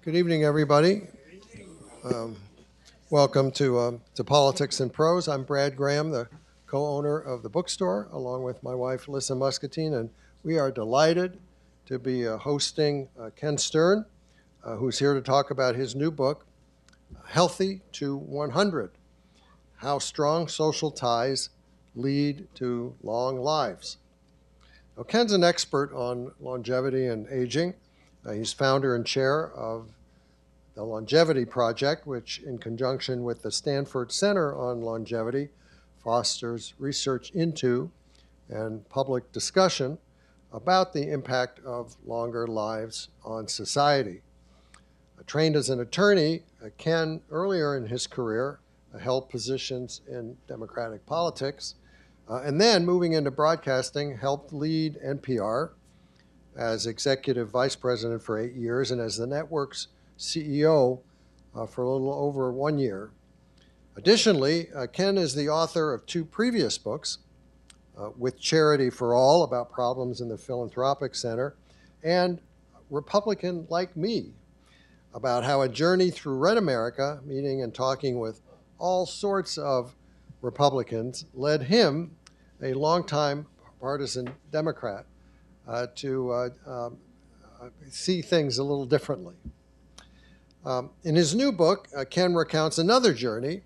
Good evening, everybody. Um, Welcome to Politics and Prose. I'm Brad Graham, the co-owner of the bookstore, along with my wife, Lissa Muscatine, and we are delighted to be hosting Ken Stern, who's here to talk about his new book, Healthy to 100, How Strong Social Ties Lead to Long Lives. Now, Ken's an expert on longevity and aging. He's founder and chair of the Longevity Project, which in conjunction with the Stanford Center on Longevity fosters research into and public discussion about the impact of longer lives on society. Trained as an attorney, Ken, earlier in his career, held positions in Democratic politics, and then moving into broadcasting, helped lead NPR as executive vice president for 8 years and as the network's CEO for a little over 1 year. Additionally, Ken is the author of 2 previous books, With Charity for All, about problems in the philanthropic center, and Republican Like Me, about how a journey through Red America, meeting and talking with all sorts of Republicans, led him, a longtime partisan Democrat, to see things a little differently. In his new book, Ken recounts another journey,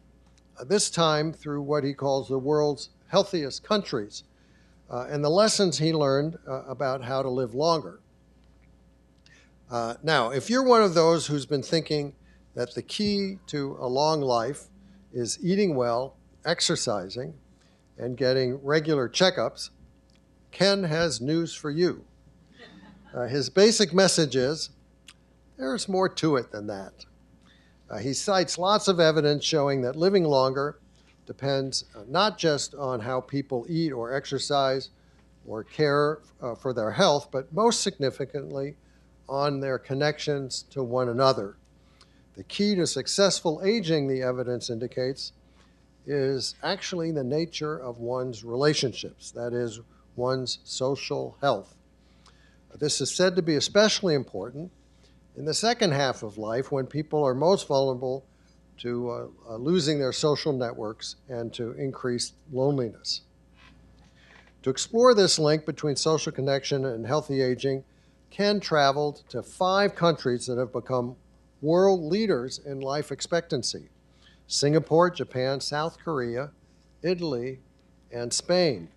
this time through what he calls the world's healthiest countries, and the lessons he learned about how to live longer. Now, if you're one of those who's been thinking that the key to a long life is eating well, exercising, and getting regular checkups, Ken has news for you. His basic message is, there's more to it than that. He cites lots of evidence showing that living longer depends not just on how people eat or exercise or care for their health, but most significantly on their connections to one another. The key to successful aging, the evidence indicates, is actually the nature of one's relationships, that is, one's social health. This is said to be especially important in the second half of life, when people are most vulnerable to losing their social networks and to increased loneliness. To explore this link between social connection and healthy aging, Ken traveled to 5 countries that have become world leaders in life expectancy: Singapore, Japan, South Korea, Italy, and Spain.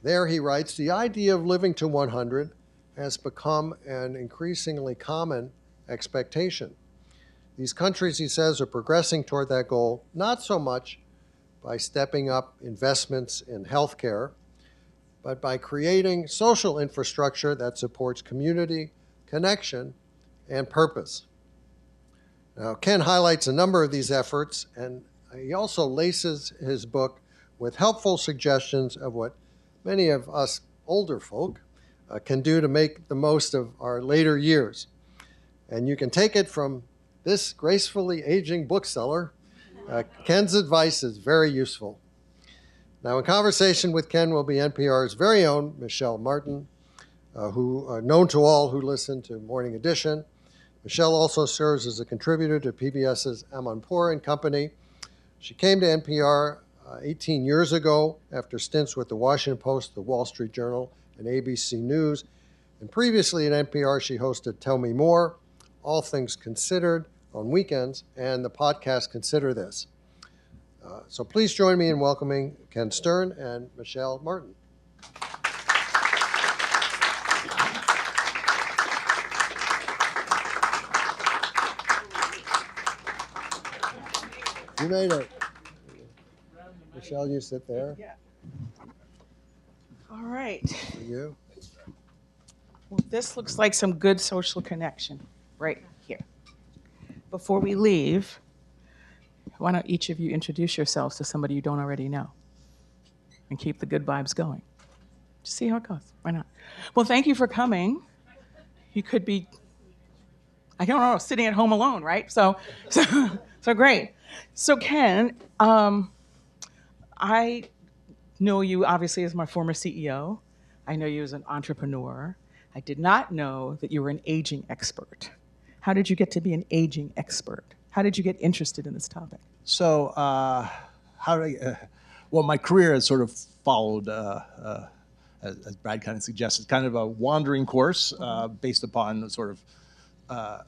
There, he writes, the idea of living to 100 has become an increasingly common expectation. These countries, he says, are progressing toward that goal, not so much by stepping up investments in healthcare, but by creating social infrastructure that supports community, connection, and purpose. Now, Ken highlights a number of these efforts, and he also laces his book with helpful suggestions of what many of us older folk can do to make the most of our later years. And you can take it from this gracefully aging bookseller. Ken's advice is very useful. Now, in conversation with Ken will be NPR's very own Michel Martin, who known to all who listen to Morning Edition. Michel also serves as a contributor to PBS's Amanpour and Company. She came to NPR 18 years ago after stints with the Washington Post, the Wall Street Journal, and ABC News. And previously at NPR, she hosted Tell Me More, All Things Considered on weekends, and the podcast Consider This. So please join me in welcoming Ken Stern and Michel Martin. You made it. Michel, you sit there. Yeah. All right. For you. Well, this looks like some good social connection right here. Before we leave, why don't each of you introduce yourselves to somebody you don't already know and keep the good vibes going. Just see how it goes. Why not? Well, thank you for coming. You could be, I don't know, sitting at home alone, right? So great. So Ken, I know you obviously as my former CEO. I know you as an entrepreneur. I did not know that you were an aging expert. how did you get to be an aging expert? How did you get interested in this topic? So, well, my career has sort of followed, as Brad kind of suggested, kind of a wandering course based upon sort of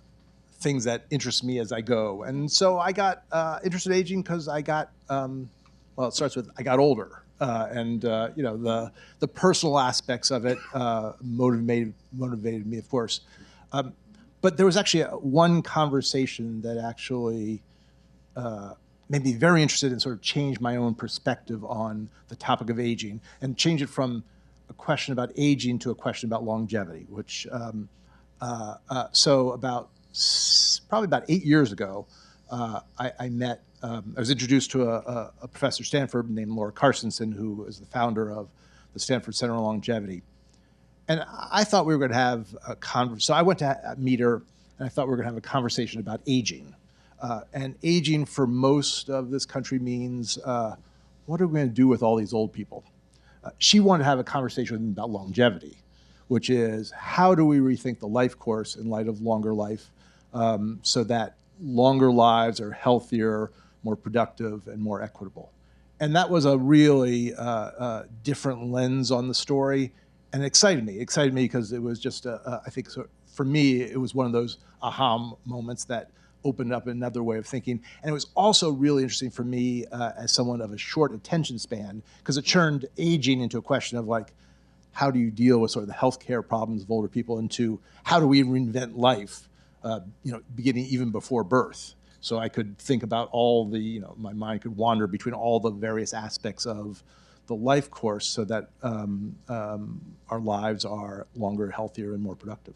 things that interest me as I go. And so I got interested in aging because I got, well, it starts with I got older. And the personal aspects of it motivated me, of course. But there was actually one conversation that actually made me very interested and sort of changed my own perspective on the topic of aging, and change it from a question about aging to a question about longevity. Which so probably about 8 years ago, I met. I was introduced to a professor at Stanford named Laura Carstensen, who is the founder of the Stanford Center on Longevity. And I thought we were going to have a conversation. So I went to meet her, and I thought we were going to have a conversation about aging. And aging for most of this country means, what are we going to do with all these old people? She wanted to have a conversation with me about longevity, which is how do we rethink the life course in light of longer life so that longer lives are healthier, more productive, and more equitable. And that was a really different lens on the story, and it excited me. It excited me because it was just, I think, for me, it was one of those aha moments that opened up another way of thinking. And it was also really interesting for me as someone of a short attention span, because it turned aging into a question of like, how do you deal with sort of the healthcare problems of older people, into how do we reinvent life, beginning even before birth. So I could think about all the, my mind could wander between all the various aspects of the life course so that our lives are longer, healthier, and more productive.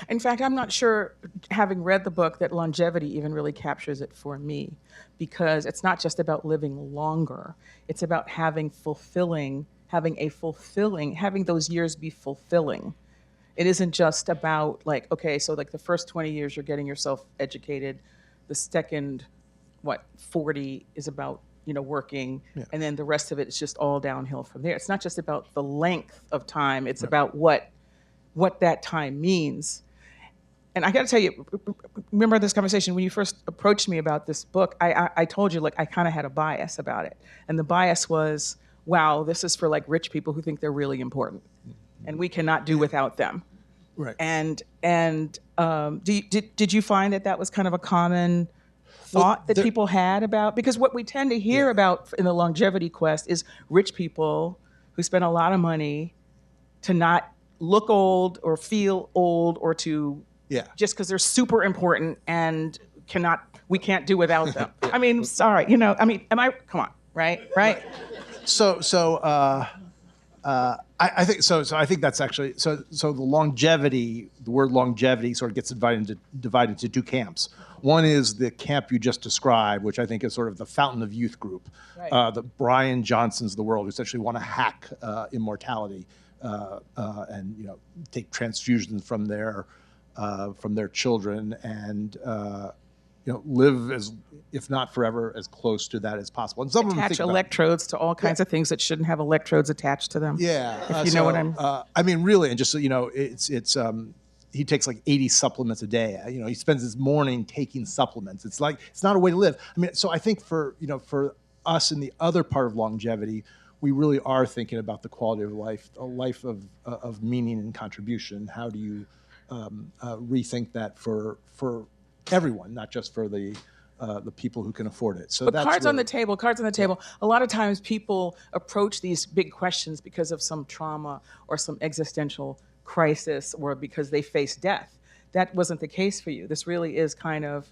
In fact, I'm not sure, having read the book, that longevity even really captures it for me, because it's not just about living longer. It's about having those years be fulfilling. It isn't just about like, okay, so like the first 20 years you're getting yourself educated. The second, 40 is about, working. Yeah. And then the rest of it is just all downhill from there. It's not just about the length of time. It's about what that time means. And I got to tell you, remember this conversation when you first approached me about this book, I told you, I kind of had a bias about it. And the bias was, wow, this is for like rich people who think they're really important, and we cannot do without them. Right. And did you find that was kind of a common thought that people had about, because what we tend to hear about in the longevity quest is rich people who spend a lot of money to not look old or feel old, or to just because they're super important and we can't do without them. I mean, sorry, come on, right? I think so. So I think that's actually so. The longevity, the word longevity, sort of gets divided into two camps. One is the camp you just described, which I think is sort of the fountain of youth group, right. The Brian Johnsons of the world, who essentially want to hack immortality and take transfusions from their children and live as, if not forever, as close to that as possible. And some attach electrodes to all kinds of things that shouldn't have electrodes attached to them. Yeah, if you know what I'm. I mean, really, and just so you know, it's he takes like 80 supplements a day. He spends his morning taking supplements. It's not a way to live. I mean, so I think for us in the other part of longevity, we really are thinking about the quality of life, a life of meaning and contribution. How do you rethink that for everyone, not just for the people who can afford it? So but that's cards on the table. A lot of times people approach these big questions because of some trauma or some existential crisis, or because they face death. That wasn't the case for you. This really is kind of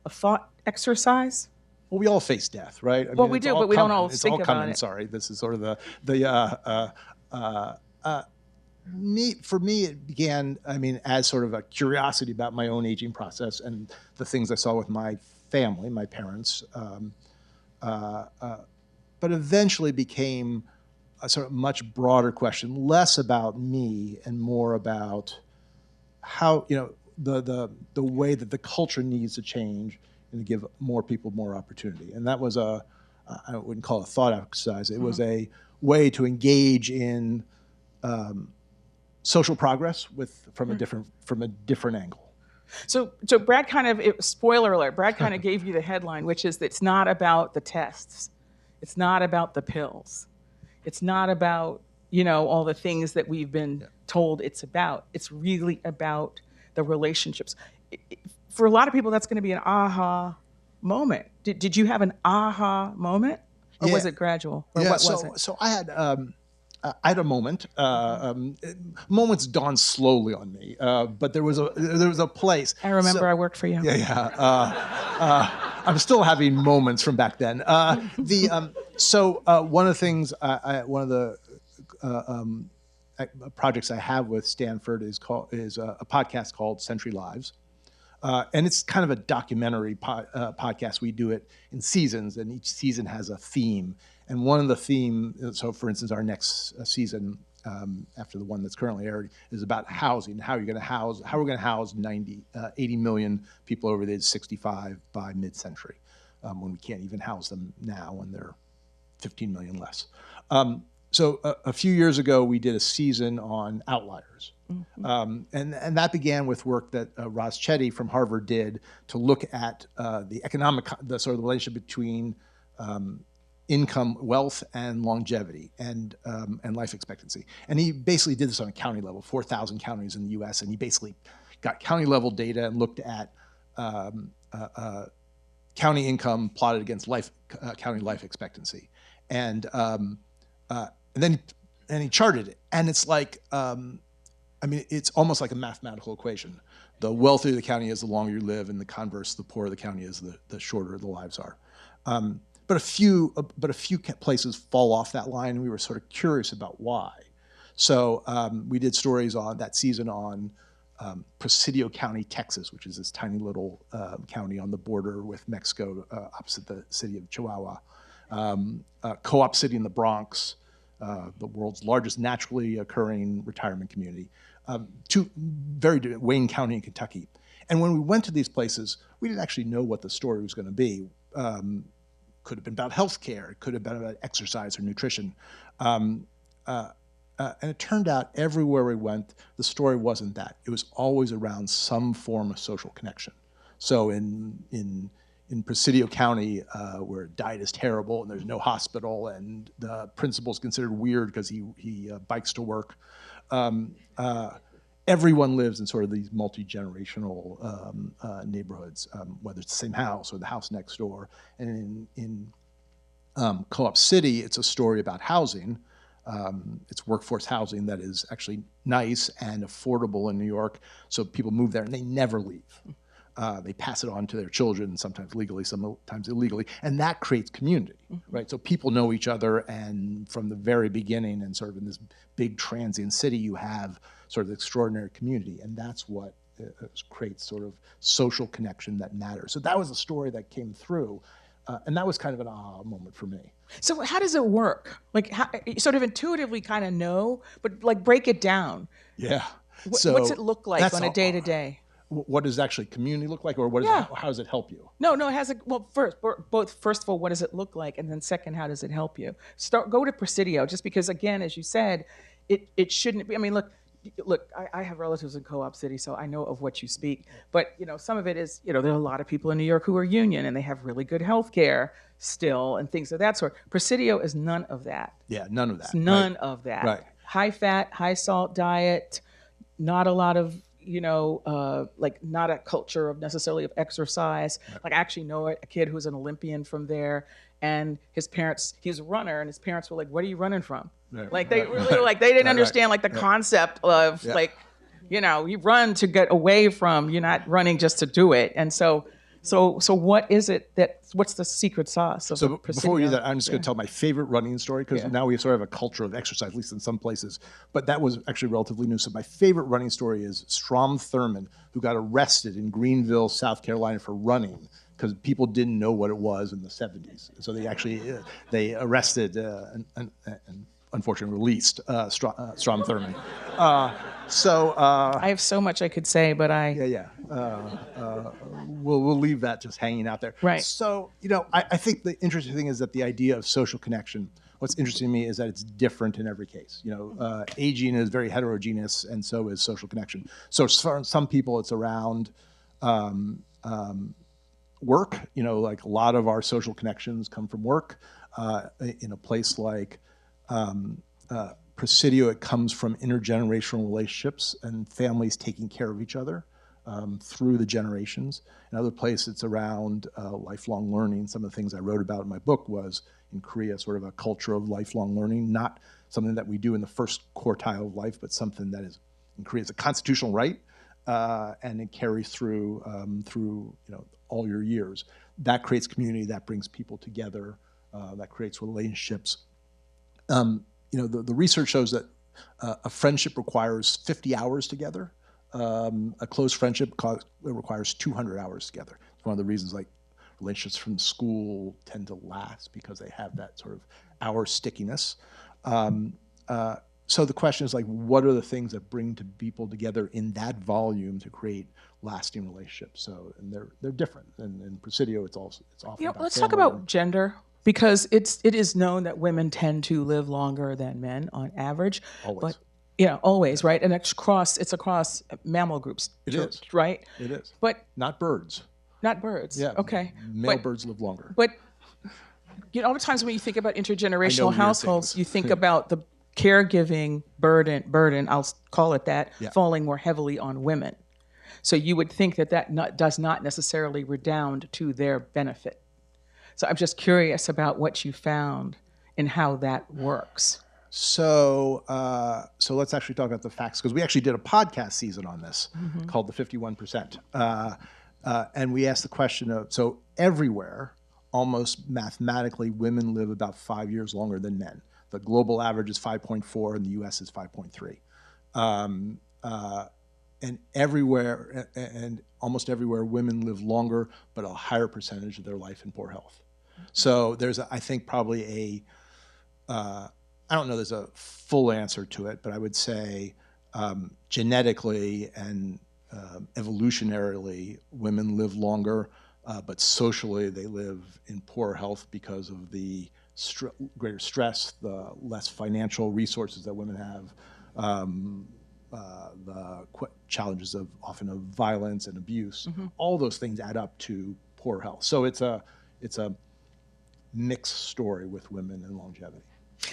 a thought exercise. Well, we all face death, right? Well, we do, but we don't all it's think all about coming. it. Sorry, this is sort of for me, it began, as sort of a curiosity about my own aging process and the things I saw with my family, my parents, but eventually became a sort of much broader question, less about me and more about how, the way that the culture needs to change and to give more people more opportunity. And that was I wouldn't call it a thought exercise. It was a way to engage in social progress from a different angle. So Brad spoiler alert, Brad kind of gave you the headline, which is it's not about the tests. It's not about the pills. It's not about, all the things that we've been told it's about. It's really about the relationships. For a lot of people, that's going to be an aha moment. Did you have an aha moment? Or was it gradual? Or what was it? So I had a moment. Moments dawned slowly on me, but there was a place. I remember I worked for you. I'm still having moments from back then. One of the things, one of the projects I have with Stanford is a podcast called Century Lives. And it's kind of a documentary podcast. We do it in seasons, and each season has a theme. And one of the themes, so for instance, our next season, after the one that's currently aired, is about housing. How we're going to house 80 million people over the age of 65 by mid-century, when we can't even house them now when they're 15 million less. So a few years ago, we did a season on outliers. Mm-hmm. And that began with work that Roz Chetty from Harvard did to look at the sort of the relationship between income, wealth, and longevity, and life expectancy. And he basically did this on a county level, 4,000 counties in the U.S., and he basically got county level data and looked at county income plotted against county life expectancy, and then he charted it, and it's like. It's almost like a mathematical equation. The wealthier the county is, the longer you live, and the converse, the poorer the county is, the shorter the lives are. But a few places fall off that line, and we were sort of curious about why. So we did stories on that season on Presidio County, Texas, which is this tiny little county on the border with Mexico, opposite the city of Chihuahua. Co-op City in the Bronx, the world's largest naturally occurring retirement community. Two very different, Wayne County in Kentucky. And when we went to these places, we didn't actually know what the story was going to be. Could have been about healthcare, it could have been about exercise or nutrition. And it turned out everywhere we went, the story wasn't that. It was always around some form of social connection. So in Presidio County, where diet is terrible and there's no hospital, and the principal's considered weird because he bikes to work. Everyone lives in sort of these multi-generational neighborhoods, whether it's the same house or the house next door. And in Co-op City, it's a story about housing. It's workforce housing that is actually nice and affordable in New York. So people move there and they never leave. They pass it on to their children, sometimes legally, sometimes illegally, and that creates community, right? So people know each other, and from the very beginning, and sort of in this big transient city, you have sort of extraordinary community, and that's what creates sort of social connection that matters. So that was a story that came through, and that was kind of an aha moment for me. So how does it work? Like, how, you sort of intuitively kind of know, but like break it down. Yeah. What's it look like on a day-to-day? What does actually community look like, or how does it help you? No, it has first of all, what does it look like, and then second, how does it help you? Go to Presidio, just because, again, as you said, it shouldn't be. I mean, look, I have relatives in Co-op City, so I know of what you speak. But some of it is, there are a lot of people in New York who are union, and they have really good health care still, and things of that sort. Presidio is none of that. Yeah, none of that. It's none of that. Right. High fat, high salt diet, not a lot of like not a culture of necessarily of exercise. Right. Like I actually know a kid who's an Olympian from there, and his parents, he's a runner, and his parents were like, "What are you running from?" Right. Like they really like they didn't understand like the concept of like, you run to get away from, you're not running just to do it. And so what is it what's the secret sauce of So before we do that, I'm just going to tell my favorite running story, because now we sort of have a culture of exercise, at least in some places. But that was actually relatively new. So my favorite running story is Strom Thurmond, who got arrested in Greenville, South Carolina for running because people didn't know what it was in the 70s. So they actually they arrested and unfortunately released Strom Thurmond. I have so much I could say, but we'll leave that just hanging out there. Right. So, I think the interesting thing is that the idea of social connection, what's interesting to me is that it's different in every case. Aging is very heterogeneous, and so is social connection. So for some people, it's around work. Like a lot of our social connections come from work. In a place like Presidio, it comes from intergenerational relationships and families taking care of each other through the generations. In other places, it's around lifelong learning. Some of the things I wrote about in my book was in Korea, sort of a culture of lifelong learning, not something that we do in the first quartile of life, but something that is in Korea is a constitutional right, and it carries through all your years. That creates community, that brings people together, that creates relationships. The research shows that a friendship requires 50 hours together. A close friendship requires 200 hours together. It's one of the reasons like relationships from school tend to last, because they have that sort of hour stickiness. So the question is like, what are the things that bring people together in that volume to create lasting relationships? So, and they're different. And in Presidio, it's often about let's family. talk about gender, because it is known that women tend to live longer than men on average. Always. But always, right? And it's across mammal groups. It is. Right? It is. But not birds. Not birds. Yeah. Okay. Male birds live longer. But all the times when you think about intergenerational weird households, things. you think about the caregiving burden, I'll call it that, falling more heavily on women. So you would think that does not necessarily redound to their benefit. So I'm just curious about what you found and how that works. So let's actually talk about the facts, because we actually did a podcast season on this called The 51%. And we asked the question of, so everywhere, almost mathematically, women live about 5 years longer than men. The global average is 5.4 and the US is 5.3. And everywhere, and almost everywhere, women live longer, but a higher percentage of their life in poor health. So there's, I think, probably I don't know there's a full answer to it, but I would say genetically and evolutionarily, women live longer, but socially they live in poor health because of the greater stress, the less financial resources that women have, the challenges of often of violence and abuse. All those things add up to poor health. So it's a mixed story with women and longevity.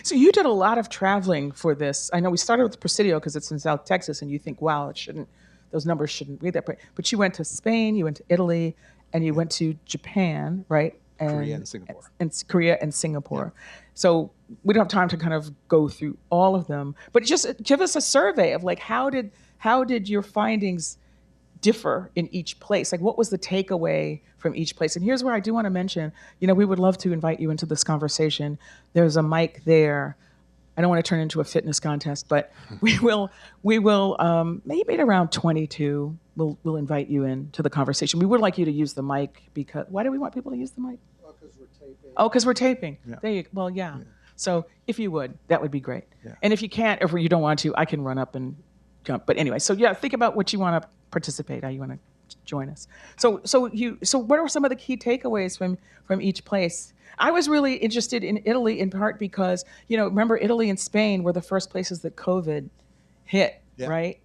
So you did a lot of traveling for this. I know we started with Presidio because it's in South Texas, and you think, wow, those numbers shouldn't be that. But you went to Spain, you went to Italy, and you went to Japan, right? Korea and Singapore. And Korea and Singapore. Yeah. So we don't have time to kind of go through all of them, but just give us a survey of like how did your findings differ in each place? Like what was the takeaway from each place? And here's where I do want to mention, we would love to invite you into this conversation. There's a mic there. I don't want to turn it into a fitness contest, but we will maybe at around 22, we'll invite you into the conversation. We would like you to use the mic because, why do we want people to use the mic? Because we're taping. Oh, because we're taping. Yeah. There you go. Well, yeah. So if you would, that would be great. Yeah. And if you can't, if you don't want to, I can run up and jump. But anyway, so yeah, think about what you want to participate, how you want to join us. So what are some of the key takeaways from each place? I was really interested in Italy in part because, remember Italy and Spain were the first places that COVID hit, right?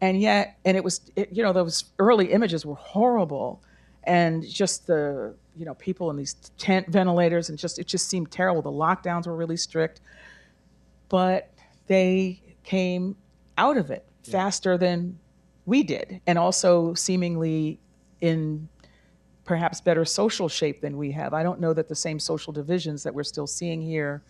And it was, those early images were horrible. And just the, people in these tent ventilators, and it just seemed terrible. The lockdowns were really strict, but they came out of it faster than we did, and also seemingly in perhaps better social shape than we have. I don't know that the same social divisions that we're still seeing here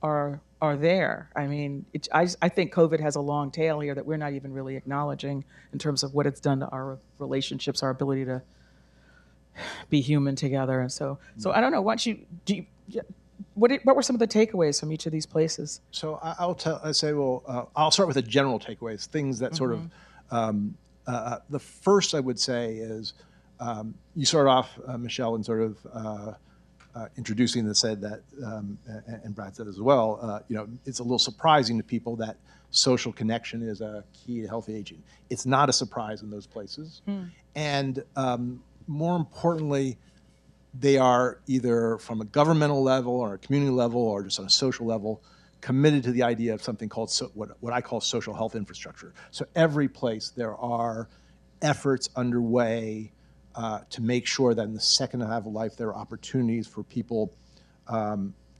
are there. I mean, I think COVID has a long tail here that we're not even really acknowledging in terms of what it's done to our relationships, our ability to be human together. And so I don't know. What were some of the takeaways from each of these places? So I'll start with the general takeaways, things that sort of, the first I would say is, you start off, Michel, and sort of introducing that said that, and Brad said as well, it's a little surprising to people that social connection is a key to healthy aging. It's not a surprise in those places. And more importantly, they are either from a governmental level or a community level or just on a social level committed to the idea of something called what I call social health infrastructure. So every place there are efforts underway to make sure that in the second half of life there are opportunities for people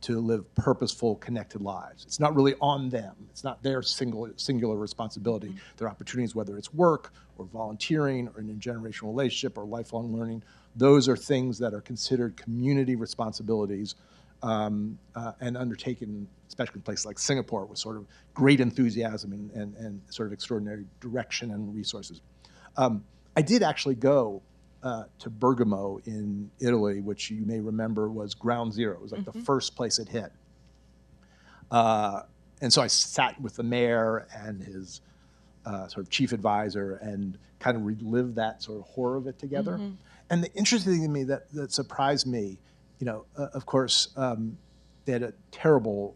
to live purposeful, connected lives. It's not really on them. It's not their singular responsibility. There are opportunities, whether it's work or volunteering or an intergenerational relationship or lifelong learning. Those are things that are considered community responsibilities and undertaken, especially in places like Singapore, with sort of great enthusiasm and sort of extraordinary direction and resources. I did actually go to Bergamo in Italy, which you may remember was ground zero. It was like the first place it hit. And so I sat with the mayor and his sort of chief advisor and kind of relived that sort of horror of it together. And the interesting thing to me that surprised me, of course, they had a terrible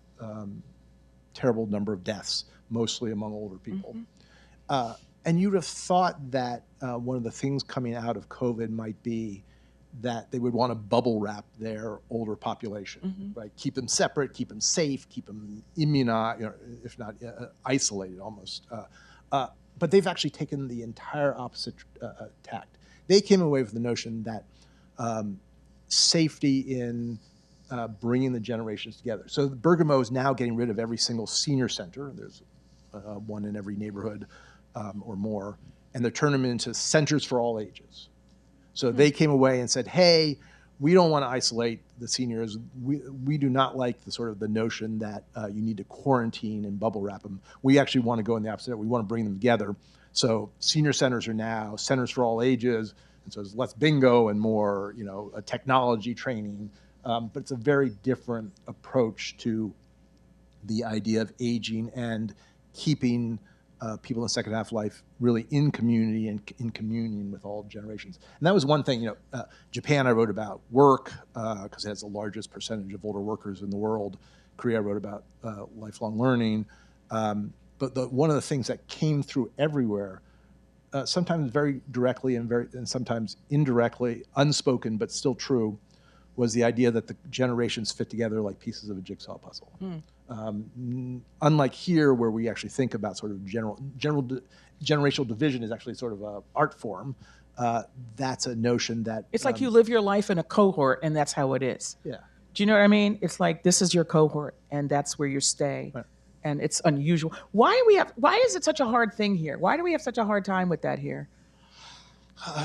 number of deaths, mostly among older people. And you'd have thought that one of the things coming out of COVID might be that they would want to bubble wrap their older population, right? Keep them separate, keep them safe, keep them immunized, if not isolated almost. But they've actually taken the entire opposite tact. They came away with the notion that safety in bringing the generations together. So Bergamo is now getting rid of every single senior center. There's one in every neighborhood or more, and they're turning them into centers for all ages. So they came away and said, hey, we don't want to isolate the seniors. We do not like the notion that you need to quarantine and bubble wrap them. We actually want to go in the opposite. We want to bring them together. So senior centers are now centers for all ages, and so there's less bingo and more, technology training. But it's a very different approach to the idea of aging and keeping people in the second half of life really in community and in communion with all generations. And that was one thing, Japan I wrote about work, because it has the largest percentage of older workers in the world. Korea I wrote about lifelong learning. But one of the things that came through everywhere, sometimes very directly and sometimes indirectly, unspoken but still true, was the idea that the generations fit together like pieces of a jigsaw puzzle. Unlike here, where we actually think about sort of generational division is actually sort of an art form, that's a notion that... It's like you live your life in a cohort, and that's how it is. Yeah. Do you know what I mean? It's like, this is your cohort, and that's where you stay. Right. And it's unusual. Why is it such a hard thing here? Why do we have such a hard time with that here?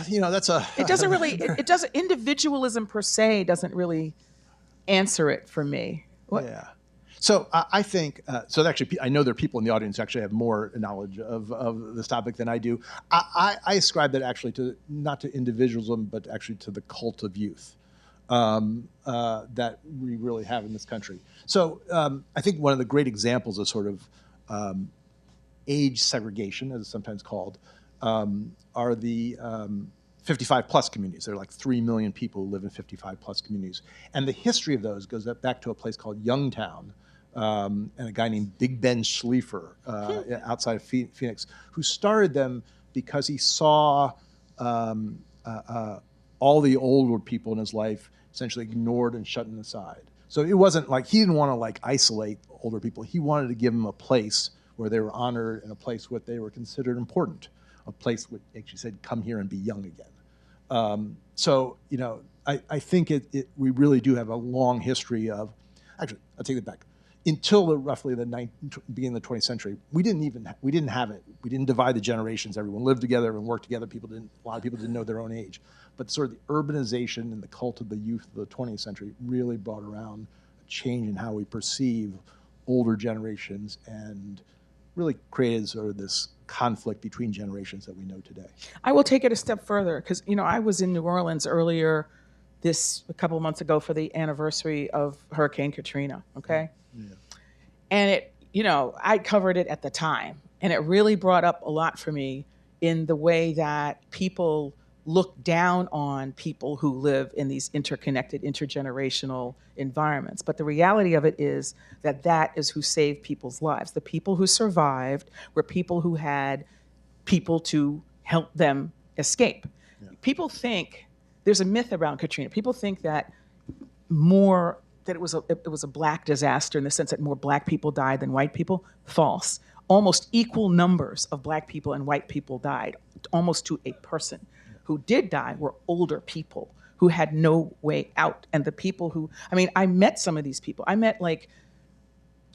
That's a... It doesn't really, it doesn't, individualism per se doesn't really answer it for me. Yeah. So I think, so actually, I know there are people in the audience who actually have more knowledge of this topic than I do. I ascribe that actually not to individualism, but actually to the cult of youth that we really have in this country. So I think one of the great examples of sort of age segregation, as it's sometimes called, are the 55 plus communities. There are like 3 million people who live in 55 plus communities. And the history of those goes back to a place called Youngtown, and a guy named Big Ben Schliefer outside of Phoenix, who started them because he saw all the older people in his life essentially ignored and shut aside. So it wasn't like he didn't want to isolate older people. He wanted to give them a place where they were honored and a place where they were considered important, a place where actually said, come here and be young again. So, I think we really do have a long history of, actually, I'll take it back. Until roughly the beginning of the 20th century, we didn't have it. We didn't divide the generations. Everyone lived together and worked together. A lot of people didn't know their own age. But sort of the urbanization and the cult of the youth of the 20th century really brought around a change in how we perceive older generations and really created sort of this conflict between generations that we know today. I will take it a step further because, I was in New Orleans earlier a couple of months ago for the anniversary of Hurricane Katrina, okay? Yeah. And I covered it at the time, and it really brought up a lot for me in the way that people look down on people who live in these interconnected, intergenerational environments. But the reality of it is that is who saved people's lives. The people who survived were people who had people to help them escape. Yeah. People think, there's a myth around Katrina. People think that it was a black disaster in the sense that more black people died than white people. False. Almost equal numbers of black people and white people died, almost to a person. who did die were older people who had no way out. And the people who, I mean, I met some of these people. I met like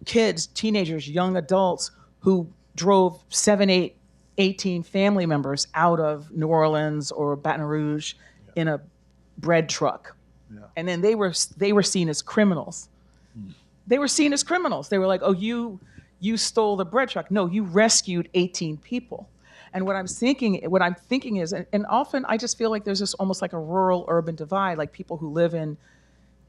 kids, teenagers, young adults who drove 7, 8, 18 family members out of New Orleans or Baton Rouge in a bread truck. Yeah. And then they were seen as criminals. They were seen as criminals. They were like, oh, you stole the bread truck. No, you rescued 18 people. And what I'm thinking is, and often I just feel like there's this almost like a rural-urban divide, like people who live in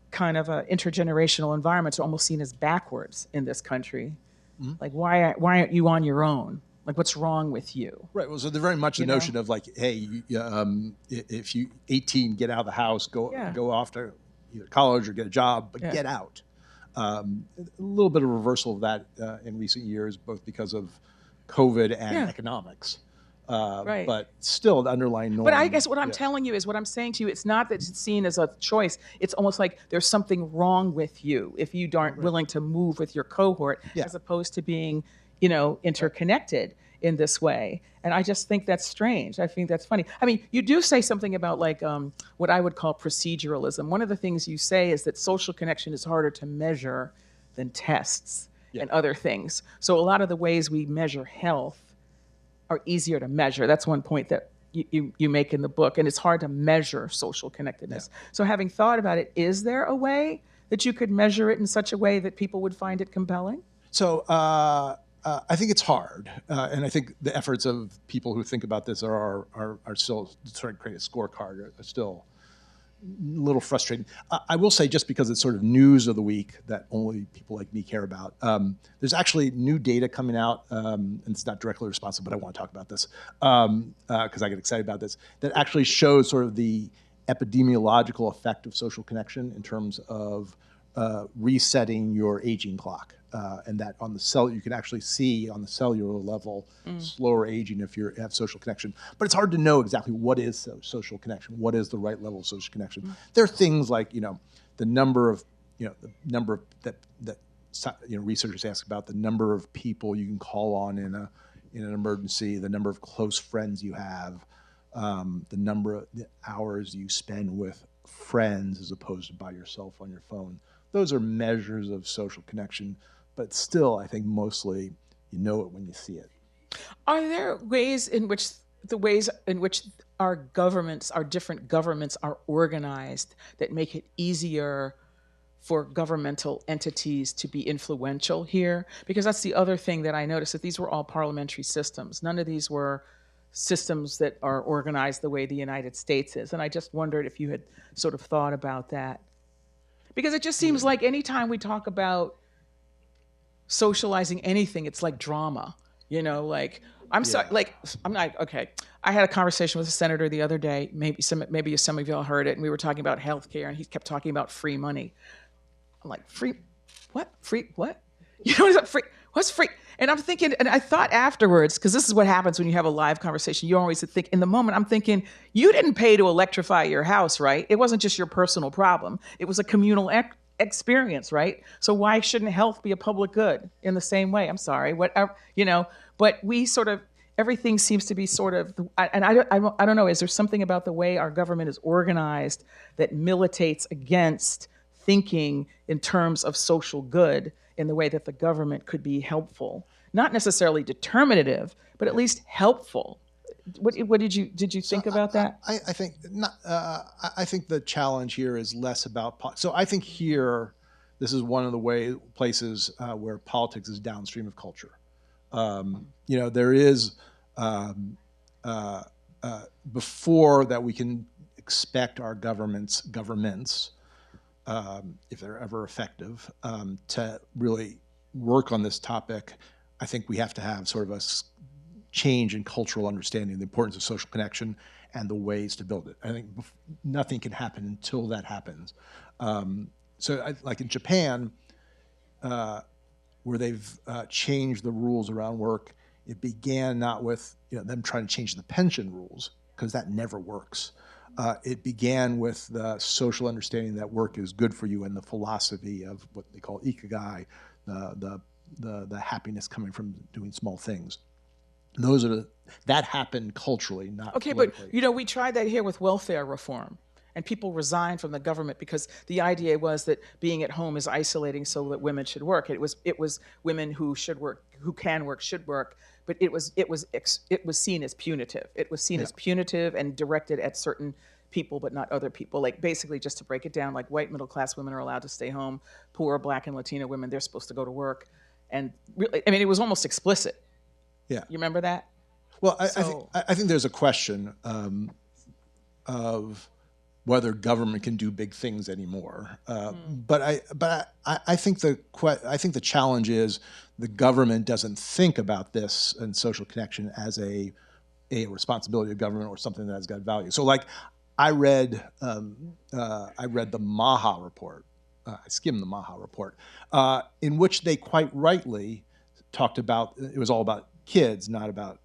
kind of intergenerational environments are almost seen as backwards in this country. Mm-hmm. Like, why aren't you on your own? Like, what's wrong with you? Right. Well, so they're very much the notion of like, hey, if you 18, get out of the house, go off to either college or get a job, but get out. A little bit of reversal of that in recent years, both because of COVID and economics. Right. But still, the underlying norm. But I guess what I'm telling you is what I'm saying to you. It's not that it's seen as a choice. It's almost like there's something wrong with you if you aren't willing to move with your cohort, as opposed to being, interconnected in this way. And I just think that's strange. I think that's funny. I mean, you do say something about like what I would call proceduralism. One of the things you say is that social connection is harder to measure than tests and other things. So a lot of the ways we measure health are easier to measure. That's one point that you make in the book, and it's hard to measure social connectedness. Yeah. So having thought about it, is there a way that you could measure it in such a way that people would find it compelling? So I think it's hard, and I think the efforts of people who think about this are still trying to create a scorecard are still a little frustrating. I will say, just because it's sort of news of the week that only people like me care about, there's actually new data coming out, and it's not directly responsive, but I want to talk about this because I get excited about this, that actually shows sort of the epidemiological effect of social connection in terms of resetting your aging clock. And that on the cell, you can actually see on the cellular level slower aging if you have social connection. But it's hard to know exactly what is social connection, what is the right level of social connection. There are things like the number of that researchers ask about, the number of people you can call on in an emergency, the number of close friends you have, the number of the hours you spend with friends as opposed to by yourself on your phone. Those are measures of social connection. But still, I think mostly you know it when you see it. Are there ways in which our different governments are organized that make it easier for governmental entities to be influential here? Because that's the other thing that I noticed, that these were all parliamentary systems. None of these were systems that are organized the way the United States is. And I just wondered if you had sort of thought about that. Because it just seems like anytime we talk about socializing anything, it's like drama, like I'm sorry, like I'm not okay. I had a conversation with a senator the other day. Maybe some of y'all heard it, and we were talking about healthcare, and he kept talking about free money. I'm like, free what? Free what? What's free? What's free? And I'm thinking, and I thought afterwards, because this is what happens when you have a live conversation. You always think in the moment. I'm thinking, you didn't pay to electrify your house, right? It wasn't just your personal problem. It was a communal experience, right? So why shouldn't health be a public good in the same way? I'm sorry, whatever, but we sort of, everything seems to be sort of, and I don't know, is there something about the way our government is organized that militates against thinking in terms of social good in the way that the government could be helpful? Not necessarily determinative, but at least helpful. What did you think about that? I think not. I think the challenge here is less about. So I think here, this is one of the places where politics is downstream of culture. There is before that we can expect our governments, if they're ever effective, to really work on this topic. I think we have to have sort of a change in cultural understanding of the importance of social connection and the ways to build it. I think nothing can happen until that happens. Like in Japan, where they've changed the rules around work, it began not with them trying to change the pension rules, because that never works. It began with the social understanding that work is good for you and the philosophy of what they call ikigai, the happiness coming from doing small things. That happened culturally, not Okay, but politically. we tried that here with welfare reform, and people resigned from the government because the idea was that being at home is isolating, so that women should work. It was women who should work, who can work, should work, but it was seen as punitive. It was seen as punitive and directed at certain people, but not other people. Like, basically, just to break it down, like, white middle class women are allowed to stay home. Poor Black and Latino women, they're supposed to go to work. And really, I mean, it was almost explicit. Yeah. You remember that? Well, So- I think there's a question of whether government can do big things anymore. But I think the challenge is the government doesn't think about this and social connection as a responsibility of government or something that has got value. So, like, I read the Maha report. I skimmed the Maha report, in which they quite rightly talked about, it was all about kids, not about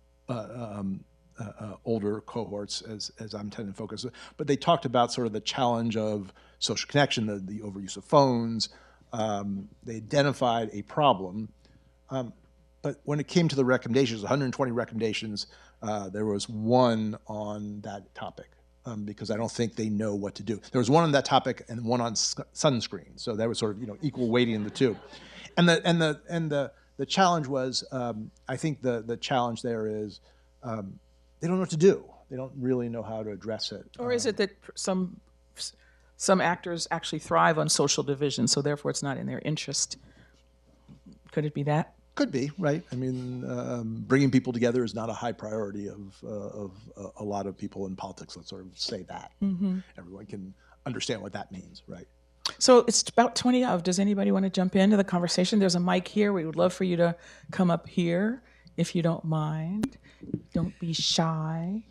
older cohorts, as I'm tending to focus. But they talked about sort of the challenge of social connection, the overuse of phones. They identified a problem. But when it came to the recommendations, 120 recommendations, there was one on that topic. Because I don't think they know what to do. There was one on that topic and one on sunscreen, so that was sort of equal weighting in the two. And the challenge was, I think the challenge there is they don't know what to do. They don't really know how to address it. Or is it that some actors actually thrive on social division, so therefore it's not in their interest? Could it be that? Could be, right? I mean, bringing people together is not a high priority of a lot of people in politics. Let's sort of say that. Everyone can understand what that means, right? So it's about 20 of. Does anybody want to jump into the conversation? There's a mic here. We would love for you to come up here, if you don't mind. Don't be shy.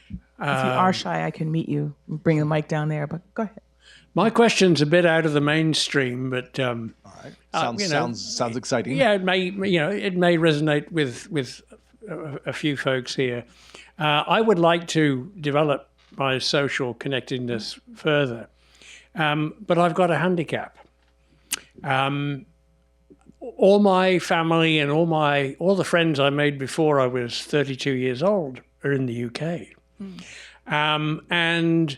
If you are shy, I can meet you. Bring the mic down there, but go ahead. My question's a bit out of the mainstream, but All right. Sounds exciting. yeah, it may resonate with a few folks here. I would like to develop my social connectedness further, but I've got a handicap. All my family and all the friends I made before I was 32 years old are in the UK, and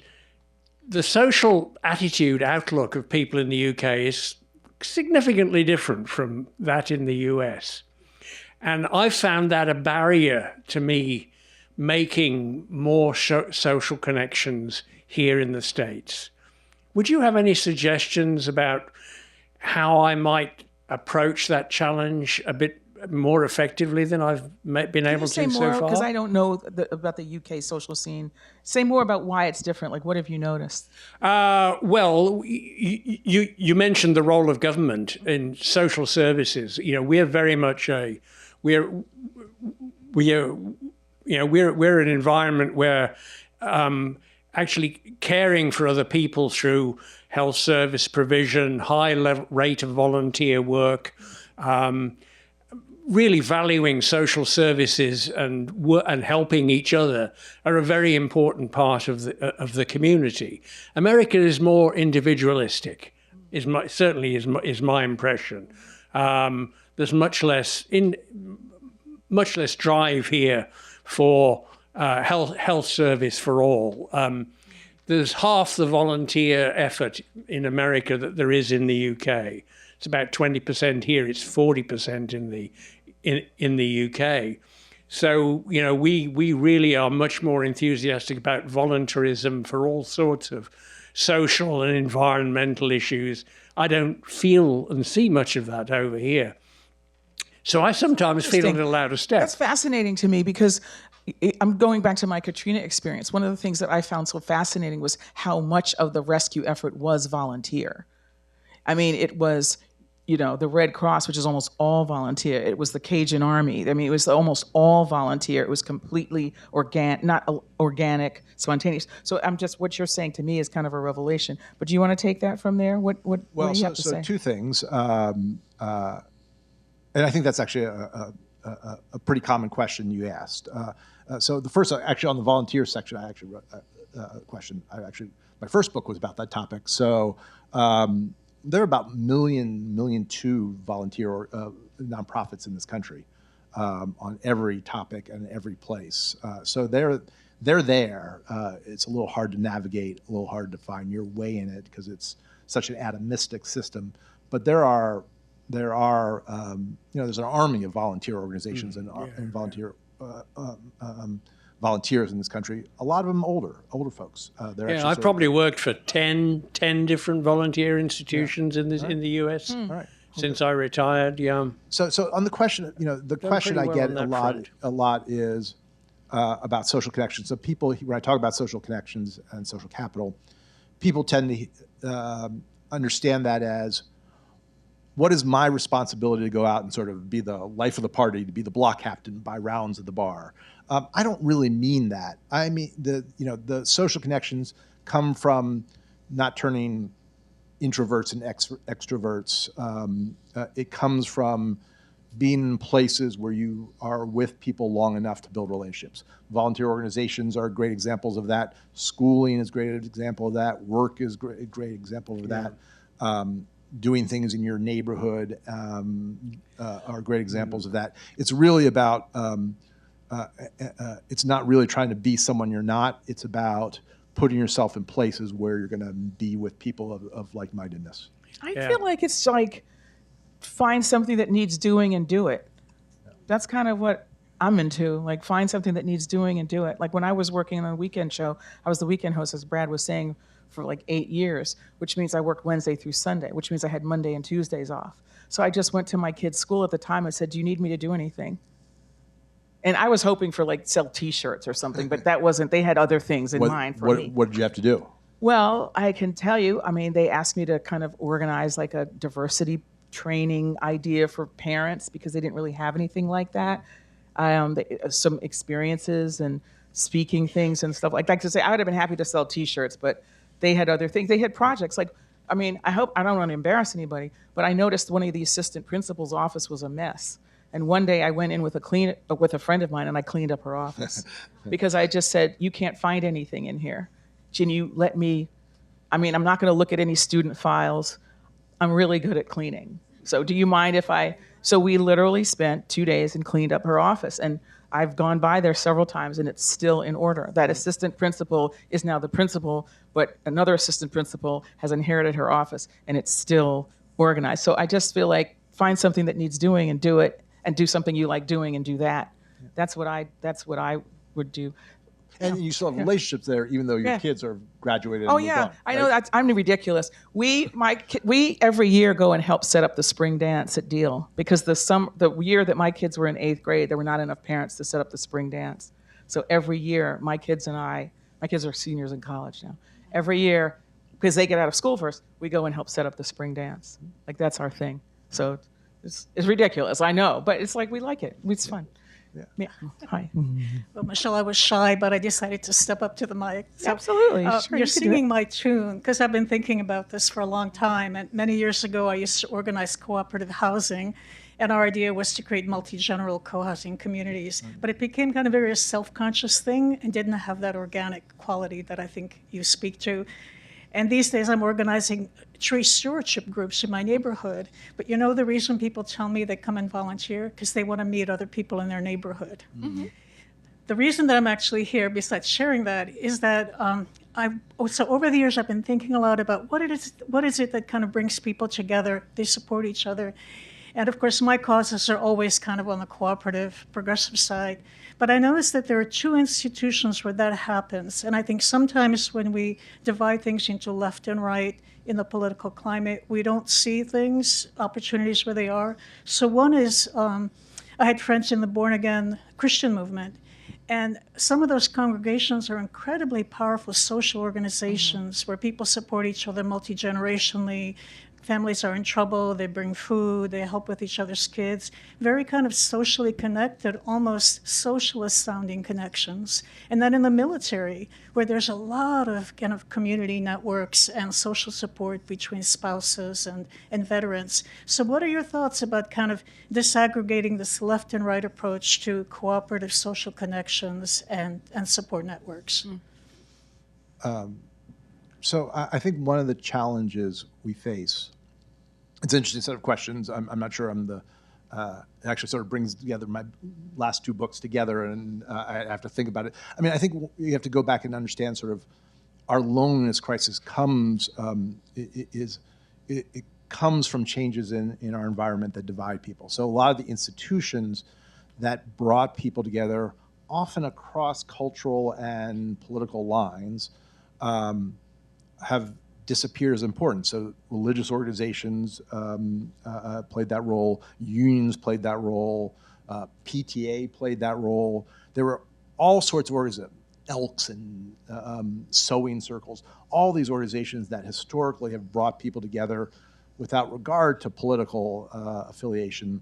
the social attitude outlook of people in the UK is significantly different from that in the US. And I found that a barrier to me making more social connections here in the States. Would you have any suggestions about how I might approach that challenge a bit more effectively than I've been able to Say so more, far? because I don't know about the UK social scene. Say more about why it's different. Like, what have you noticed? Well, you mentioned the role of government in social services. We're very much we're an environment where actually caring for other people through health service provision, high level rate of volunteer work, really valuing social services and helping each other are a very important part of the community. America is more individualistic, is my impression. There's much less drive here for health service for all. There's half the volunteer effort in America that there is in the UK. It's about 20% here. It's 40% in the UK. So we really are much more enthusiastic about voluntarism for all sorts of social and environmental issues. I don't feel and see much of that over here. So I sometimes feel a little out of step. That's fascinating to me because I'm going back to my Katrina experience. One of the things that I found so fascinating was how much of the rescue effort was volunteer. I mean, it was, the Red Cross, which is almost all volunteer. It was the Cajun Army. I mean, it was almost all volunteer. It was completely not organic, spontaneous. So what you're saying to me is kind of a revelation. But do you want to take that from there? What do you have to say? Two things. And I think that's actually a pretty common question you asked. So the first, actually, on the volunteer section, I actually wrote a question. My first book was about that topic. So there are about 1.2 million volunteer nonprofits in this country. on every topic and every place. So they're there. It's a little hard to navigate, a little hard to find your way in it because it's such an atomistic system. But there's an army of volunteer organizations and volunteers in this country. A lot of them older folks. Yeah, I've probably worked for 10 different volunteer institutions in the U.S. All right. Since I retired. Yeah. So on the question, the question I get a lot is about social connections. So people, when I talk about social connections and social capital, people tend to understand that as, what is my responsibility to go out and sort of be the life of the party, to be the block captain, buy rounds at the bar? I don't really mean that. I mean the social connections come from not turning introverts and extroverts. It comes from being in places where you are with people long enough to build relationships. Volunteer organizations are great examples of that. Schooling is a great example of that. Work is a great example of that. Doing things in your neighborhood are great examples of that. It's really about, it's not really trying to be someone you're not. It's about putting yourself in places where you're going to be with people of like-mindedness. I feel like it's like, find something that needs doing and do it. That's kind of what I'm into, like find something that needs doing and do it. Like when I was working on a weekend show, I was the weekend host, as Brad was saying, for like 8 years, which means I worked Wednesday through Sunday, which means I had Monday and Tuesdays off. So I just went to my kid's school at the time and said, do you need me to do anything? And I was hoping for like sell t-shirts or something, but that wasn't, they had other things in mind for me. What did you have to do? Well, I can tell you, I mean, they asked me to kind of organize like a diversity training idea for parents because they didn't really have anything like that. Some experiences and speaking things and stuff like to say, I would have been happy to sell t-shirts, but they had other things. They had projects like, I mean, I hope I don't want to embarrass anybody, but I noticed one of the assistant principal's office was a mess. And one day I went in with a friend of mine and I cleaned up her office because I just said, you can't find anything in here. Can you let me, I mean, I'm not going to look at any student files. I'm really good at cleaning. So do you mind if so we literally spent 2 days and cleaned up her office. And I've gone by there several times and it's still in order. That assistant principal is now the principal, but another assistant principal has inherited her office and it's still organized. So I just feel like find something that needs doing and do it, and do something you like doing and do that. That's what I would do. And you still have relationships there, even though your kids are graduated. Oh and yeah, moved on, I know that's. I'm ridiculous. We every year go and help set up the spring dance at Deal because the year that my kids were in 8th grade, there were not enough parents to set up the spring dance. So every year, my kids are seniors in college now. Every year, because they get out of school first, we go and help set up the spring dance. Like that's our thing. So it's ridiculous, I know, but it's like we like it. It's fun. Yeah. Hi. Well, Michel, I was shy, but I decided to step up to the mic. So, Absolutely. Sure, you're singing my tune because I've been thinking about this for a long time. And many years ago, I used to organize cooperative housing. And our idea was to create multi-general co-housing communities. But it became kind of a very self-conscious thing and didn't have that organic quality that I think you speak to. And these days I'm organizing tree stewardship groups in my neighborhood. But you know the reason people tell me they come and volunteer? Because they want to meet other people in their neighborhood. Mm-hmm. The reason that I'm actually here, besides sharing that, is that so over the years I've been thinking a lot about what is it that kind of brings people together. They support each other. And of course, my causes are always kind of on the cooperative, progressive side. But I noticed that there are 2 institutions where that happens. And I think sometimes when we divide things into left and right in the political climate, we don't see things, opportunities where they are. So one is, I had friends in the born-again Christian movement. And some of those congregations are incredibly powerful social organizations where people support each other multi-generationally. Families are in trouble, they bring food, they help with each other's kids. Very kind of socially connected, almost socialist-sounding connections. And then in the military, where there's a lot of kind of community networks and social support between spouses and veterans. So what are your thoughts about kind of disaggregating this left and right approach to cooperative social connections and support networks? So I think one of the challenges we face, it's an interesting set of questions. I'm not sure I'm the it actually sort of brings together my last two books together, and I have to think about it. I mean, I think you have to go back and understand sort of our loneliness crisis comes it comes from changes in our environment that divide people. So a lot of the institutions that brought people together, often across cultural and political lines, have disappeared as important. So religious organizations played that role, unions played that role, PTA played that role. There were all sorts of organizations, Elks and sewing circles, all these organizations that historically have brought people together without regard to political affiliation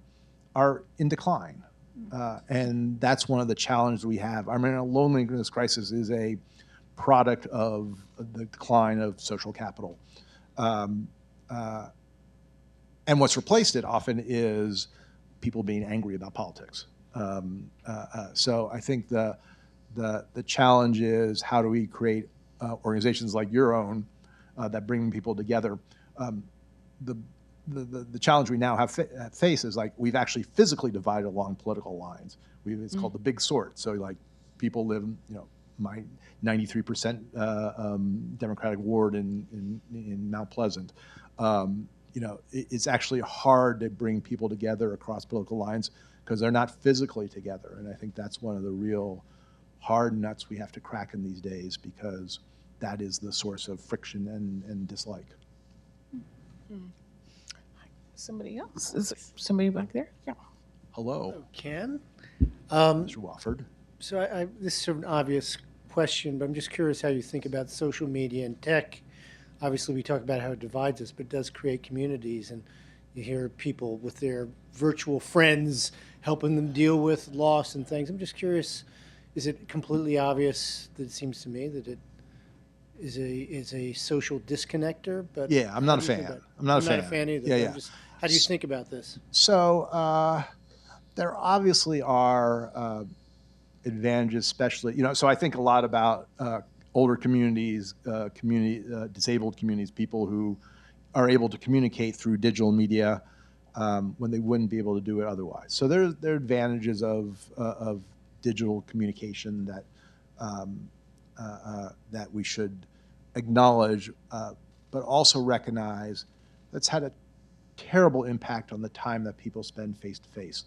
are in decline. And that's one of the challenges we have. I mean, a loneliness crisis is a product of the decline of social capital. And what's replaced it often is people being angry about politics. So I think the challenge is, how do we create organizations like your own that bring people together? The challenge we now have face is, like, we've actually physically divided along political lines. It's called the big sort. So, like, people live, my 93% Democratic ward in Mount Pleasant. It's actually hard to bring people together across political lines because they're not physically together. And I think that's one of the real hard nuts we have to crack in these days, because that is the source of friction and dislike. Somebody else? Is there somebody back there? Yeah. Hello, Ken? Mr. Wofford. So this is sort of an obvious question, but I'm just curious how you think about social media and tech. Obviously, we talk about how it divides us, but it does create communities, and you hear people with their virtual friends helping them deal with loss and things. I'm just curious, is it completely obvious, that it seems to me, that it is a social disconnector? But Yeah, I'm not a fan. I'm not a fan either. Yeah. How do you think about this? So there obviously are advantages, especially, so I think a lot about older communities, disabled communities, people who are able to communicate through digital media when they wouldn't be able to do it otherwise. So there are advantages of digital communication that we should acknowledge, but also recognize that's had a terrible impact on the time that people spend face to face.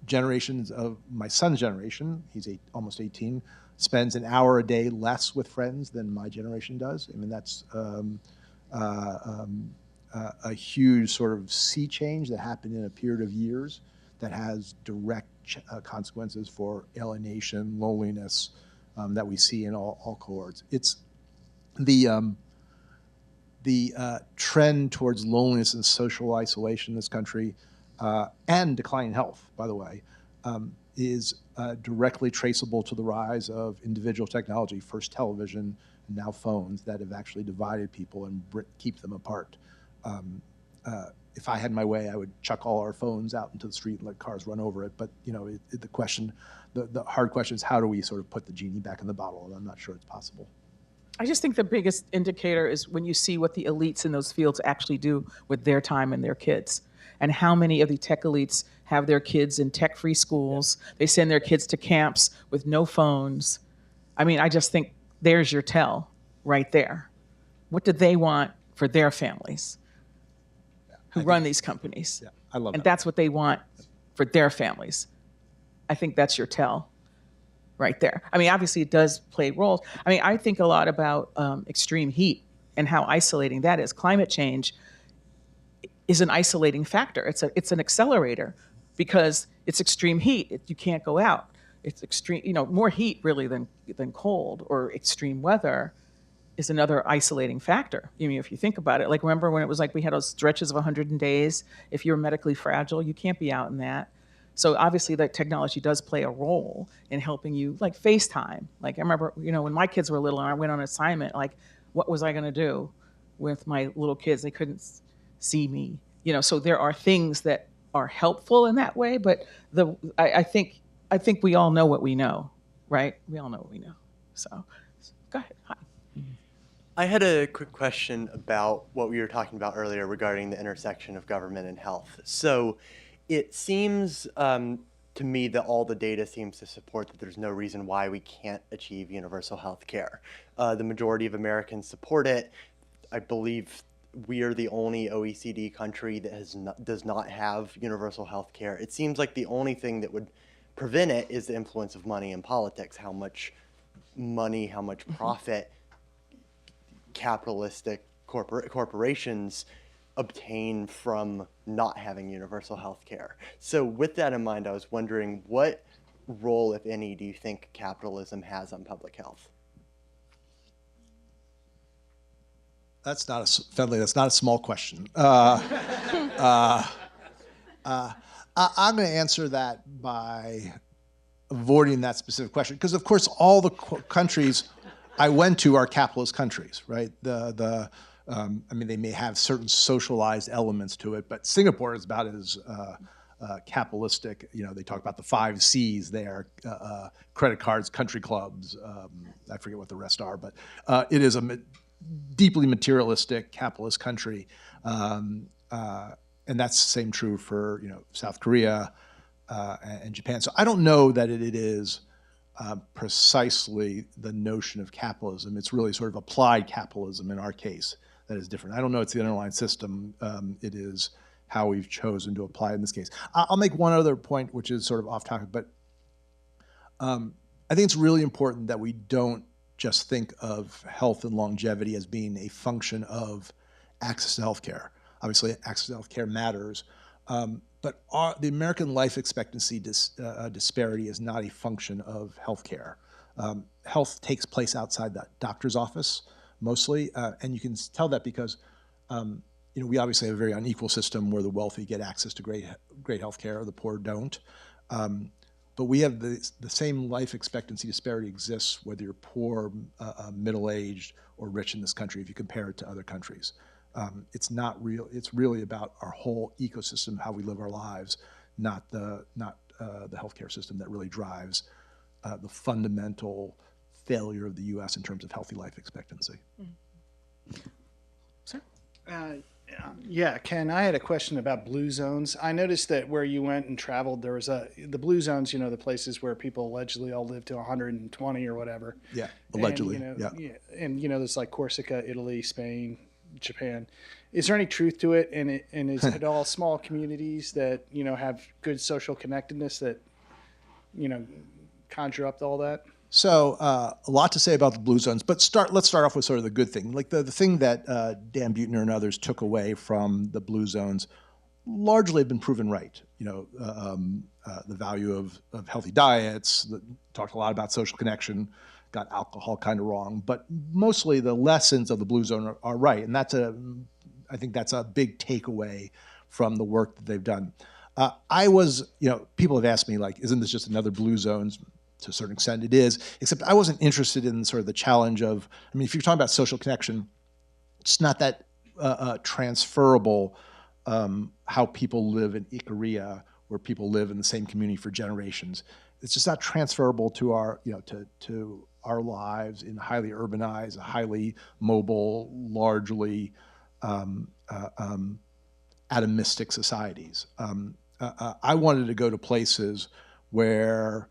Generations of my son's generation, he's almost 18, spends an hour a day less with friends than my generation does. I mean, that's a huge sort of sea change that happened in a period of years that has direct consequences for alienation, loneliness, that we see in all cohorts. It's the trend towards loneliness and social isolation in this country, and declining health, by the way, is directly traceable to the rise of individual technology, first television, and now phones, that have actually divided people and keep them apart. If I had my way, I would chuck all our phones out into the street and let cars run over it. But the hard question is, how do we sort of put the genie back in the bottle? And I'm not sure it's possible. I just think the biggest indicator is when you see what the elites in those fields actually do with their time and their kids, and how many of the tech elites have their kids in tech-free schools. They send their kids to camps with no phones. I mean, I just think there's your tell right there. What do they want for their families who run these companies? Yeah, I love and that. that's what they want for their families. I think that's your tell right there. I mean, obviously it does play roles. I mean, I think a lot about extreme heat and how isolating that is. Climate change is an isolating factor. It's an accelerator, because it's extreme heat. You can't go out. It's extreme, more heat really than cold, or extreme weather is another isolating factor. I mean, if you think about it, like, remember when it was like we had those stretches of 100 days, if you're medically fragile, you can't be out in that. So obviously that technology does play a role in helping you, like FaceTime. Like, I remember, when my kids were little and I went on assignment, like, what was I gonna do with my little kids? They couldn't see me, so there are things that are helpful in that way, but I think we all know what we know, right? We all know what we know. So go ahead. Hi. I had a quick question about what we were talking about earlier regarding the intersection of government and health. So it seems to me that all the data seems to support that there's no reason why we can't achieve universal health care. The majority of Americans support it. I believe we are the only OECD country that does not have universal health care. It seems like the only thing that would prevent it is the influence of money in politics, how much money, how much profit capitalistic corporations obtain from not having universal health care. So with that in mind, I was wondering what role, if any, do you think capitalism has on public health? That's not a small question. I'm going to answer that by avoiding that specific question, because of course all the countries I went to are capitalist countries, right? I mean, they may have certain socialized elements to it, but Singapore is about as capitalistic. You know, they talk about the 5 C's there: credit cards, country clubs. I forget what the rest are, but it is a deeply materialistic capitalist country, and that's the same true for South Korea and Japan. So I don't know that it is precisely the notion of capitalism. It's really sort of applied capitalism in our case that is different. I don't know it's the underlying system. It is how we've chosen to apply it in this case. I'll make one other point, which is sort of off topic, but I think it's really important that we don't just think of health and longevity as being a function of access to healthcare. Obviously, access to healthcare matters, but the American life expectancy disparity is not a function of healthcare. Health takes place outside the doctor's office mostly, and you can tell that because we obviously have a very unequal system where the wealthy get access to great healthcare, the poor don't. But we have the same life expectancy disparity exists whether you're poor, middle-aged, or rich in this country if you compare it to other countries. It's not real. It's really about our whole ecosystem, how we live our lives, not the healthcare system that really drives the fundamental failure of the U.S. in terms of healthy life expectancy. Sir? Yeah, Ken, I had a question about blue zones. I noticed that where you went and traveled, there was the blue zones, the places where people allegedly all live to 120 or whatever. Yeah, allegedly. And, yeah. And, there's like Corsica, Italy, Spain, Japan. Is there any truth to it? And is it all small communities that, have good social connectedness that, conjure up all that? So a lot to say about the blue zones, but let's start off with sort of the good thing. Like the thing that Dan Buettner and others took away from the blue zones largely have been proven right. The value of healthy diets, talked a lot about social connection, got alcohol kind of wrong, but mostly the lessons of the blue zone are right. And I think that's a big takeaway from the work that they've done. People have asked me, like, isn't this just another blue zones? To a certain extent it is, except I wasn't interested in sort of the challenge of, if you're talking about social connection, it's not that transferable how people live in Ikaria, where people live in the same community for generations. It's just not transferable to our, to our lives in highly urbanized, highly mobile, largely atomistic societies. I wanted to go to places where,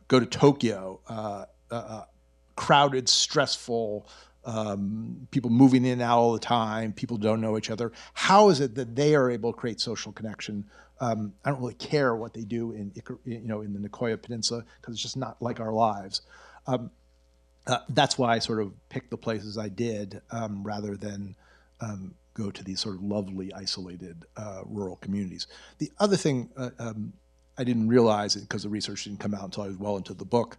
go to Tokyo, crowded, stressful, people moving in and out all the time, people don't know each other. How is it that they are able to create social connection? I don't really care what they do in the Nicoya Peninsula, because it's just not like our lives. That's why I sort of picked the places I did, rather than go to these sort of lovely, isolated rural communities. The other thing I didn't realize it because the research didn't come out until I was well into the book.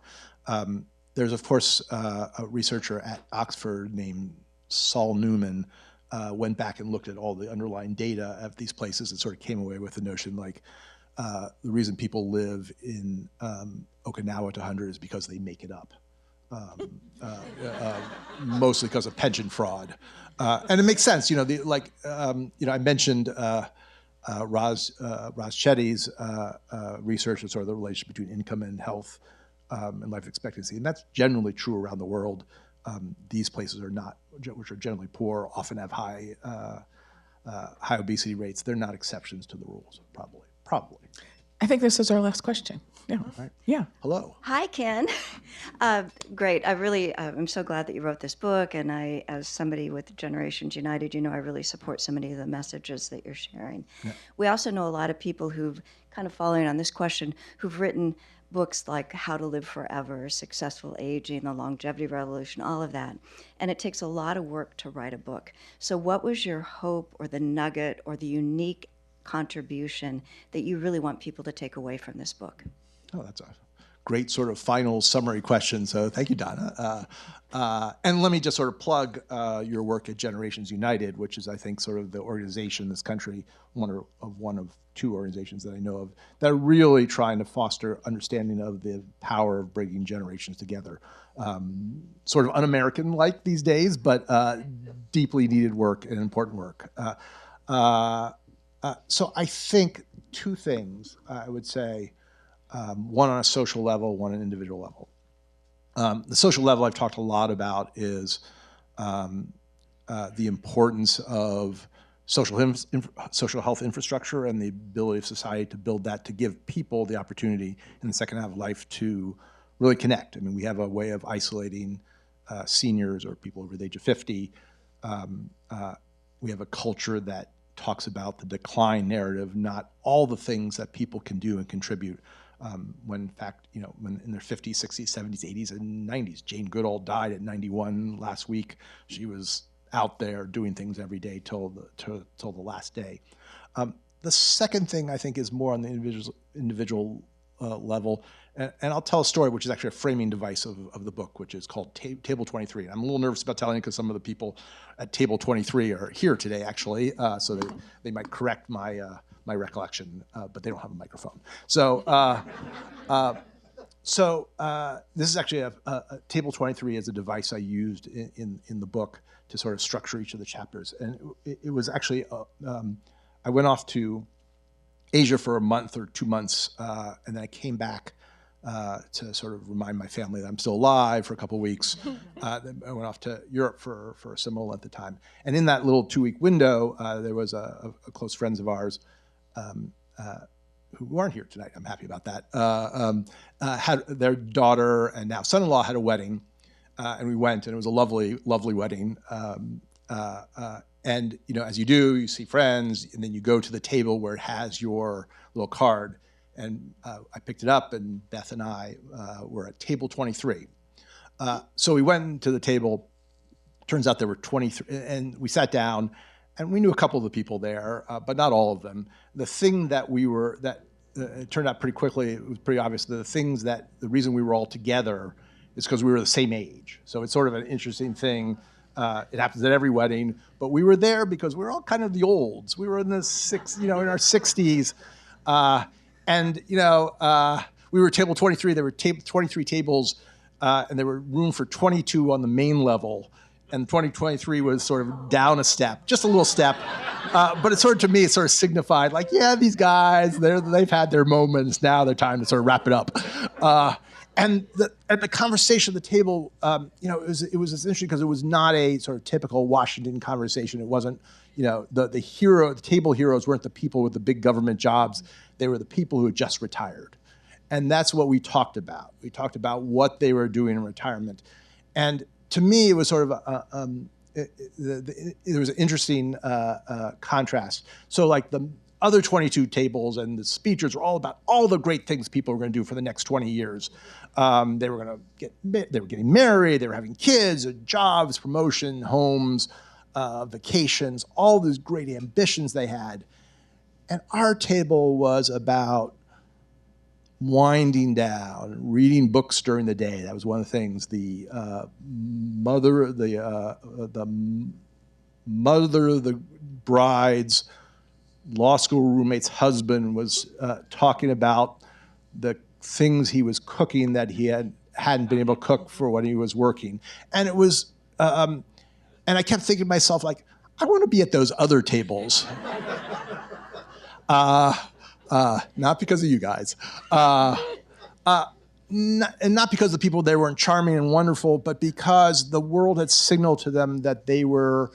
There's, of course, a researcher at Oxford named Saul Newman went back and looked at all the underlying data of these places and sort of came away with the notion like the reason people live in Okinawa to 100 is because they make it up. Mostly because of pension fraud. And it makes sense, I mentioned Raz Chetty's research on sort of the relationship between income and health and life expectancy, and that's generally true around the world. these places are not, which are generally poor, often have high obesity rates. They're not exceptions to the rules, probably. I think this is our last question. Yeah. Right. Yeah. Hello. Hi, Ken. Great. I'm so glad that you wrote this book. And I, as somebody with Generations United, I really support so many of the messages that you're sharing. Yeah. We also know a lot of people who've kind of following on this question, who've written books like How to Live Forever, Successful Aging, The Longevity Revolution, all of that. And it takes a lot of work to write a book. So what was your hope or the nugget or the unique contribution that you really want people to take away from this book? Oh, that's a great sort of final summary question. So thank you, Donna. And let me just sort of plug your work at Generations United, which is, I think, sort of the organization in this country, one of two organizations that I know of, that are really trying to foster understanding of the power of bringing generations together. Sort of un-American-like these days, but deeply needed work and important work. So I think two things, I would say, one on a social level, one on an individual level. The social level I've talked a lot about is the importance of social health infrastructure and the ability of society to build that, to give people the opportunity in the second half of life to really connect. I mean, we have a way of isolating seniors or people over the age of 50. We have a culture that talks about the decline narrative, not all the things that people can do and contribute. When in fact, when in their 50s, 60s, 70s, 80s, and 90s. Jane Goodall died at 91 last week. She was out there doing things every day till the last day. The second thing I think is more on the individual level, and I'll tell a story which is actually a framing device of the book, which is called Table 23. I'm a little nervous about telling it because some of the people at Table 23 are here today, actually, so they might correct my recollection, but they don't have a microphone. So this is actually a Table 23 is a device I used in the book to sort of structure each of the chapters. And it was actually, I went off to Asia for a month or 2 months, and then I came back to sort of remind my family that I'm still alive for a couple of weeks. Then I went off to Europe for a similar length of time. And in that little 2-week window, there was a close friends of ours who aren't here tonight. I'm happy about that. Had their daughter and now son-in-law had a wedding, and we went, and it was a lovely, lovely wedding. And as you do, you see friends, and then you go to the table where it has your little card. And I picked it up, and Beth and I were at Table 23. So we went to the table. Turns out there were 23, and we sat down, and we knew a couple of the people there, but not all of them. The thing that it turned out pretty quickly, it was pretty obvious, the reason we were all together is because we were the same age. So it's sort of an interesting thing. It happens at every wedding, but we were there because we were all kind of the olds. We were in our 60s. And we were Table 23. There were 23 tables, and there were room for 22 on the main level. And 2023 was sort of down a step, just a little step. But it sort of, to me, it sort of signified like, yeah, these guys, they've had their moments. Now they're time to sort of wrap it up. And the conversation at the table, it was interesting because it was not a sort of typical Washington conversation. It wasn't, the table heroes weren't the people with the big government jobs. They were the people who had just retired. And that's what we talked about. We talked about what they were doing in retirement. And to me, it was sort of, there was an interesting contrast. So like the other 22 tables and the speeches were all about all the great things people were going to do for the next 20 years. They were getting married, they were having kids, jobs, promotion, homes, vacations, all these great ambitions they had. And our table was about winding down, reading books during the day. That was one of the things. The mother of the bride's law school roommate's husband was talking about the things he was cooking that he hadn't been able to cook for when he was working. And it was, and I kept thinking to myself, like, I want to be at those other tables. Not because of you guys. not because the people there weren't charming and wonderful, but because the world had signaled to them that they were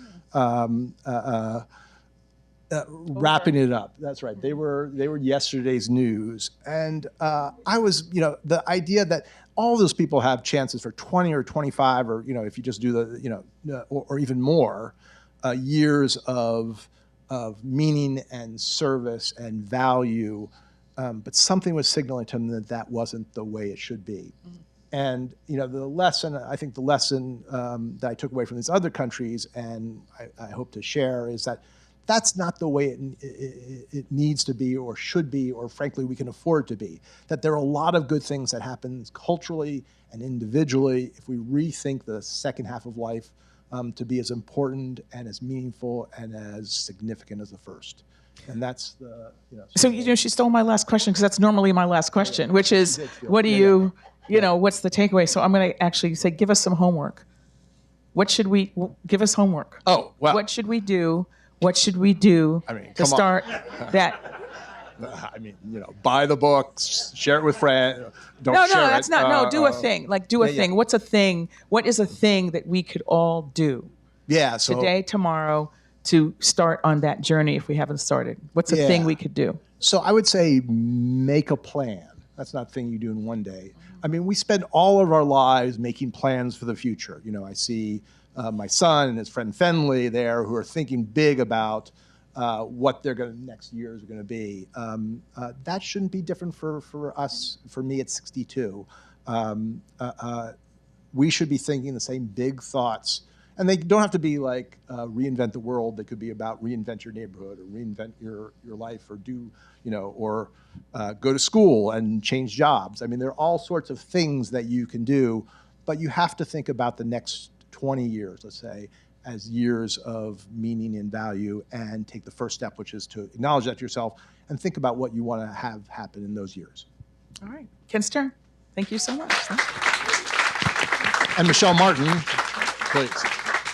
wrapping it up. That's right. They were yesterday's news, and I was, the idea that all those people have chances for 20 or 25, or if you just do the, or even more years of meaning and service and value, but something was signaling to them that that wasn't the way it should be. And the lesson, I think the lesson that I took away from these other countries, and I hope to share, is that that's not the way it needs to be or should be, or frankly we can afford to be. That there are a lot of good things that happen culturally and individually if we rethink the second half of life to be as important and as meaningful and as significant as the first. And that's the, So, she stole my last question, because that's normally my last question, which is, what do you, what's the takeaway? So I'm going to actually say, give us some homework. What should we, give us homework. Oh, well. What should we do? What should we do to start that? I mean, buy the books, share it with friends. Don't No, share that's it. not. No, do a thing. Do a thing. What's a thing? What is a thing that we could all do So today, tomorrow, to start on that journey if we haven't started? What's a thing we could do? So I would say make a plan. That's not a thing you do in one day. I mean, we spend all of our lives making plans for the future. I see my son and his friend Fenley there who are thinking big about what their next years are going to be. That shouldn't be different for us. For me at 62, we should be thinking the same big thoughts. And they don't have to be like reinvent the world. They could be about reinvent your neighborhood or reinvent your life, or do, or go to school and change jobs. I mean, there are all sorts of things that you can do, but you have to think about the next 20 years, let's say, as years of meaning and value, and take the first step, which is to acknowledge that to yourself and think about what you want to have happen in those years. All right. Ken Stern, thank you so much. And Michel Martin, please.